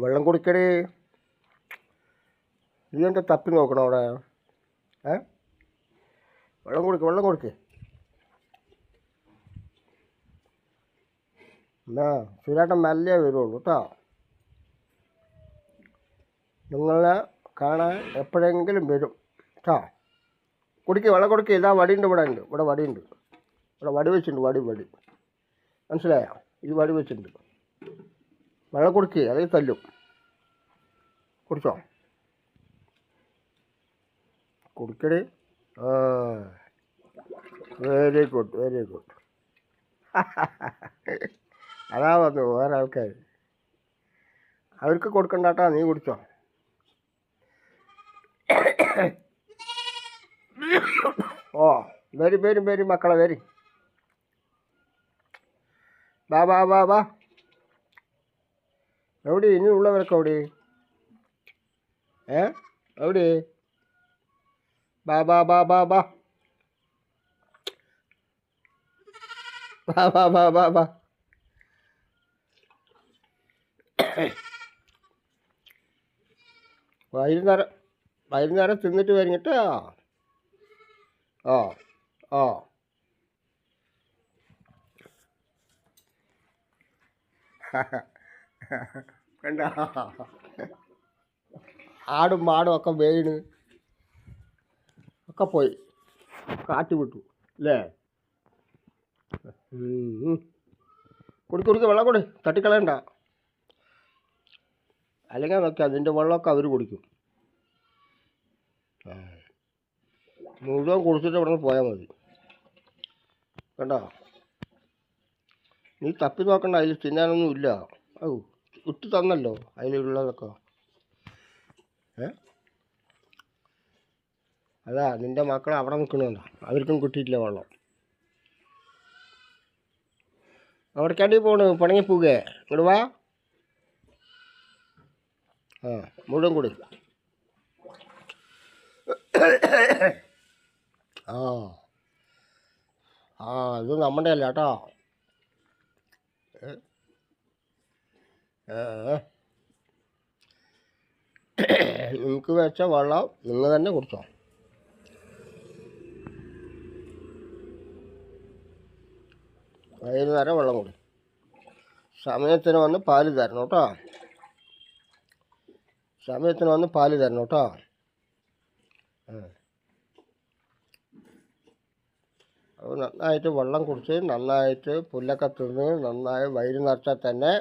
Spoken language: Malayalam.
വെള്ളം കുടിക്കടി. നീ എന്താ തപ്പി നോക്കണം അവിടെ? വെള്ളം കുടിക്ക്. എന്നാ സുരേട്ടൻ മെല്ലെ വരുള്ളൂ കേട്ടോ. നിങ്ങളെ കാണാൻ എപ്പോഴെങ്കിലും വരും കേട്ടോ. വെള്ളം കുടിക്ക്. ഇതാ വടിയുണ്ട്, ഇവിടെ വടിയുണ്ട്. ഇവിടെ വടി വെച്ചിട്ടുണ്ട്. വടി മനസ്സിലായോ? ഈ വടി വെച്ചിട്ടുണ്ട്. വെള്ളം കുടിക്ക്, അല്ലെങ്കിൽ തല്ലും. കുടിച്ചോ? കുടിക്കടി. ആ, വെരി ഗുഡ്. അതാ വന്നു വേറെ ആൾക്കാർ. അവർക്ക് കൊടുക്കണ്ടാട്ടാ, നീ കുടിച്ചോ. ഓ, വരി മക്കളെ, വരി. ബാ. എവിടെ ഇനി ഉള്ളവരൊക്കെ എവിടെ? എവിടെ? ബാ. വൈകുന്നേരം തിന്നിട്ട് കഴിഞ്ഞിട്ടോ. ഓ കണ്ട, ആടും മാടും ഒക്കെ വീണ് ഒക്കെ പോയി, കാറ്റ് വിട്ടു അല്ലേ? കുടിക്ക്, വെള്ളം തട്ടിക്കളയണ്ട. അല്ലെങ്കിൽ നോക്കി അതിൻ്റെ വെള്ളമൊക്കെ അവർ കുടിക്കും. മുഴുവൻ കുടിച്ചിട്ട് ഇവിടെ നിന്ന് പോയാൽ മതി. കണ്ടോ? നീ തപ്പി നോക്കണ്ട, അതിൽ തിന്നാനൊന്നും ഇല്ല. ഇട്ട് തന്നല്ലോ അതിലുള്ളതൊക്കെ. അതാ നിൻ്റെ മക്കൾ അവിടെ നിൽക്കണുണ്ടോ? അവർക്കും കിട്ടിയിട്ടില്ല വെള്ളം. അവിടേക്കാണ്ടി പോണ്, പണങ്ങി പോകേ. ഇങ്ങോട്ട് വാ. മുഴുവൻ കൂടി. ഇത് നമ്മുടെ അല്ല കേട്ടോ. നിങ്ങൾക്ക് വെച്ച വെള്ളം നിങ്ങൾ തന്നെ കുടിച്ചോ. വൈകുന്നേരം വെള്ളം കുടി. സമയത്തിന് വന്ന് പാല് തരണം കേട്ടോ. അപ്പോൾ നന്നായിട്ട് വെള്ളം കുടിച്ച് നന്നായിട്ട് പുല്ലൊക്കെ തിന്ന് നന്നായി വയറ് നിറച്ചാൽ തന്നെ